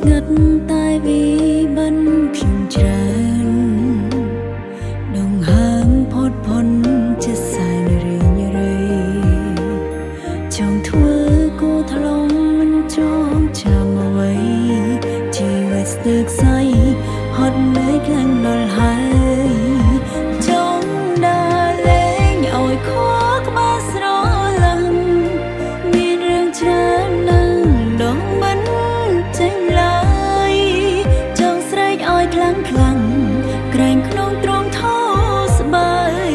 ស្ងាត់តែវិបិនខ្ញុំច្រើនដងហើមផុតផុនជាសែនរៀងរៃចង់ធ្វើគូថ្លុំមិនចងចាំអ្វីជីវិតស្ទើរខ្សែហត់នឿយខ្លាំងដល់ហើយចង់ដើរលេងឲ្យខកក្បាលស្រឡំមានរឿងច្រើនណាស់ដងមិនចេញឡើយចង់ស្រែកឲ្យខ្លាំងខ្លាំងក្រែងក្នុងទ្រង់ថោស្បើយ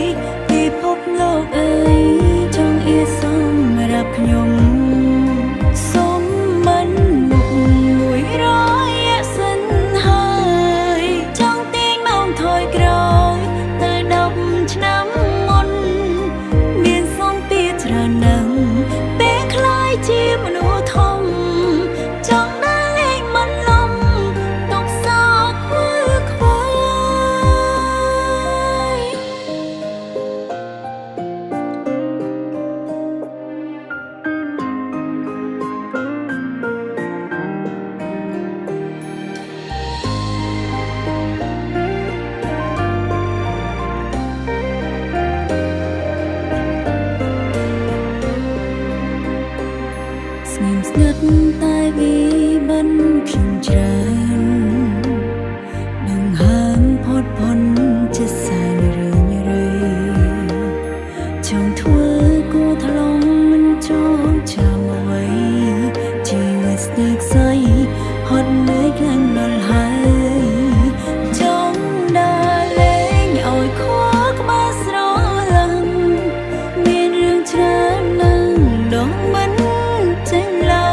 ពិភពលោកអើយចង់អៀសម្រាប់ខ្ញុំសូមមិនមុខ100សិនហើយចង់ទាញមកថយក្រោយទៅ10ឆ្នាំមុនមានសម្ពាធច្រើនណាស់ពេលខ្លាយជាមនុស្សធំចង់ដើរលេងមិនលំទុកសោកខ្វល់ខ្វាយស្ងៀមស្ងាត់តែវិបិនខ្ញុំច្រើនដងហើមផុតផុនជាសែនរឿងរៃចង់ធ្វើគូថ្លុំមិនចងចាំអ្វីជីវិតស្ទើរខ្សែហត់នឿយខ្លាំងដល់ហើយចង់ដើរលេងឲ្យខកក្បាលស្រឡំមានរឿងច្រើនណាស់ដងមិនចេញឡើ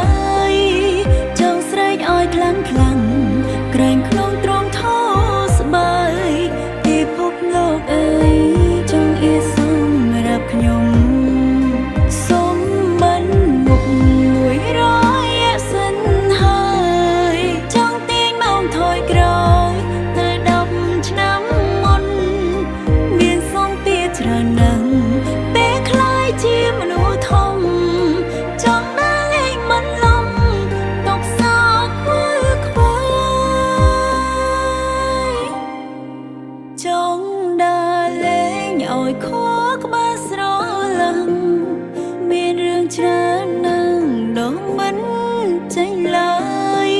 យចង់ស្រែកឲ្យខ្លាំងខ្លាំងក្រែងក្នុងទ្រង់ថោស្បើយពិភពលោកអើយចង់អៀសម្រាប់ខ្ញុំសូមមិនមុខ100សិនហើយចង់ទាញមកថយក្រោយទៅ10ឆ្នាំមុនមានសម្ពាធច្រើនណាស់ពេលខ្លាយជាមនុស្សធំចង់ដើរលេងមិនលំទុកសោកខ្វល់ខ្វាយចង់ដើរលេងឲ្យខកក្បាលស្រឡំមានរឿងច្រើនណាស់ដងមិនចេញឡើយ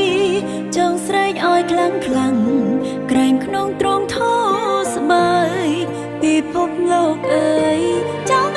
ចង់ស្រែកឲ្យខ្លាំងខ្លាំងក្រែងក្នុងទ្រង់ថោស្បើយពិភពលោកអើយចង់